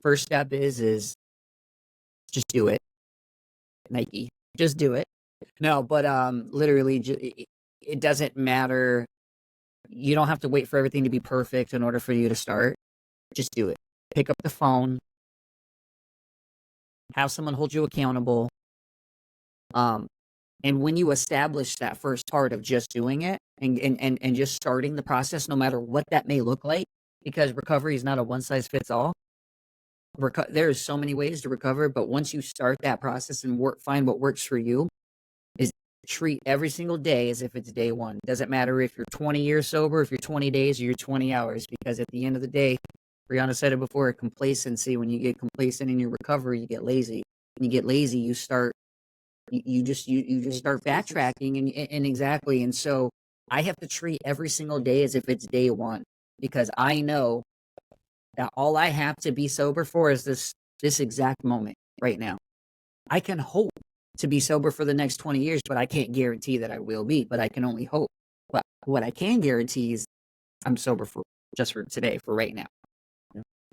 first step is just do it. Nike, just do it. No, but literally, it doesn't matter. You don't have to wait for everything to be perfect in order for you to start. Just do it. Pick up the phone. Have someone hold you accountable. And when you establish that first part of just doing it and just starting the process, no matter what that may look like, because recovery is not a one size fits all. There's so many ways to recover, but once you start that process and find what works for you, is treat every single day as if it's day one. Doesn't matter if you're 20 years sober, if you're 20 days, or you're 20 hours, because at the end of the day, Brianna said it before, complacency. When you get complacent in your recovery, you get lazy. When you get lazy, you start you just start backtracking and exactly. And so I have to treat every single day as if it's day one, because I know that all I have to be sober for is this exact moment right now. I can hope to be sober for the next 20 years, but I can't guarantee that I will be, but I can only hope. But what I can guarantee is I'm sober for today, for right now.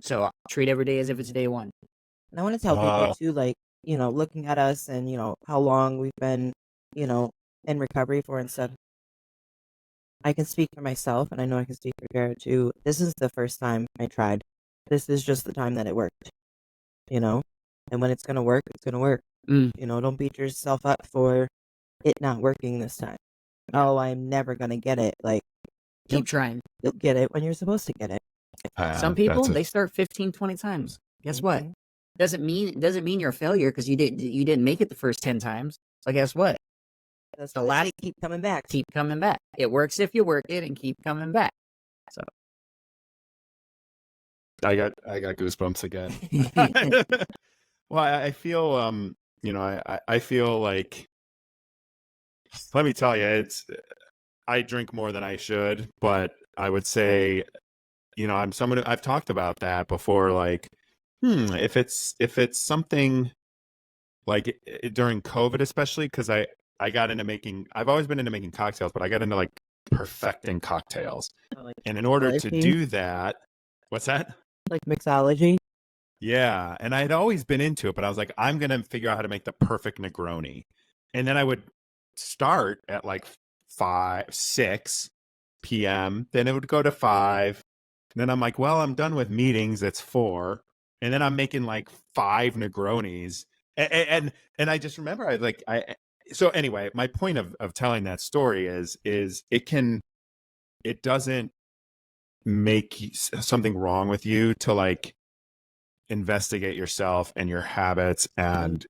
So I'll treat every day as if it's day one. And I want to tell people too, like, looking at us and, how long we've been, in recovery for and stuff. I can speak for myself, and I know I can speak for Jared too. This is the first time I tried. This is just the time that it worked, and when it's going to work, it's going to work. Don't beat yourself up for it not working this time. Oh, I'm never going to get it. Like, keep trying. You'll get it when you're supposed to get it. Some people, they start 15, 20 times. Guess what? Doesn't mean you're a failure because you didn't make it the first 10 times. So guess what? That's a lot. Keep coming back. Keep coming back. It works if you work it, and keep coming back. So I got goosebumps again. Well, I feel I feel like, let me tell you, I drink more than I should, but I would say, I'm someone who, I've talked about that before, like, if it's something like during COVID, especially because I got into I've always been into making cocktails, but I got into like perfecting cocktails. And in order to do that, what's that? Like mixology? Yeah. And I had always been into it, but I was like, I'm going to figure out how to make the perfect Negroni. And then I would start at like 6 p.m. Then it would go to 5. And then I'm like, well, I'm done with meetings. It's 4. And then I'm making like 5 Negronis. And I just remember so anyway, my point of telling that story is it doesn't make something wrong with you to like investigate yourself and your habits and,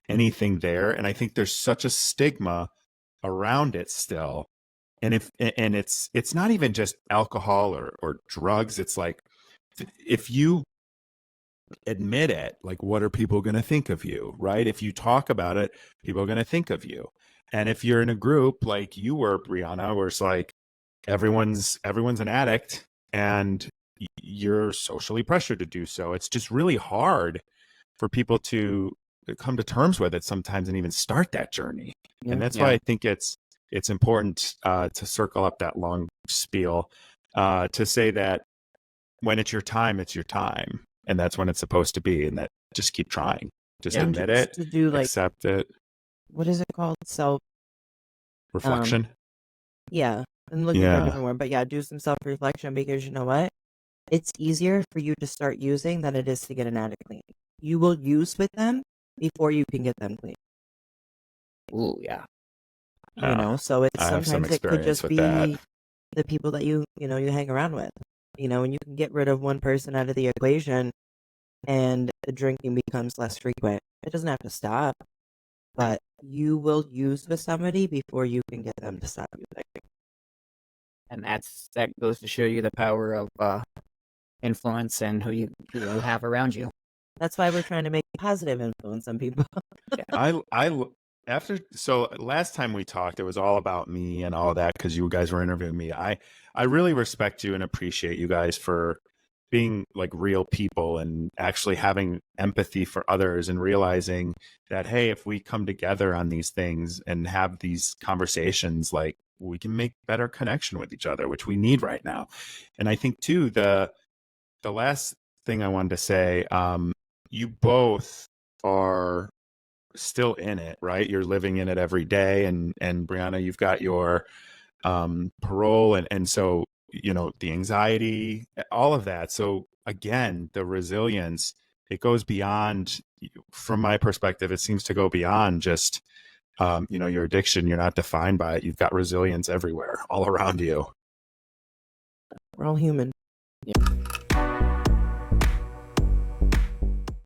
anything there. And I think there's such a stigma around it still. And it's not even just alcohol or drugs. It's like, if you admit it, like, what are people going to think of you, right? If you talk about it, people are going to think of you. And if you're in a group like you were, Brianna, where it's like everyone's an addict and you're socially pressured to do so, it's just really hard for people to come to terms with it sometimes and even start that journey. And that's why I think it's important to circle up that long spiel to say that when it's your time, it's your time. And that's when it's supposed to be. And that just keep trying. Just admit it. To do, like, accept it. What is it called? Reflection. Yeah. I'm looking for a different word. But do some self-reflection, because you know what? It's easier for you to start using than it is to get an addict clean. You will use with them before you can get them clean. Ooh, yeah. So it's sometimes it could just be that. the people that you hang around with. And you can get rid of one person out of the equation and the drinking becomes less frequent. It doesn't have to stop, but you will use with somebody before you can get them to stop using. And that goes to show you the power of influence and who you have around you. That's why we're trying to make a positive influence on people. So last time we talked, it was all about me and all that because you guys were interviewing me. I really respect you and appreciate you guys for being like real people and actually having empathy for others and realizing that, hey, if we come together on these things and have these conversations, like, we can make better connection with each other, which we need right now. And I think too, the last thing I wanted to say, you both are still in it, right? You're living in it every day. And Brianna, you've got your parole. And so, the anxiety, all of that. So again, the resilience, it goes beyond, from my perspective, it seems to go beyond just, your addiction. You're not defined by it. You've got resilience everywhere, all around you. We're all human. Yeah.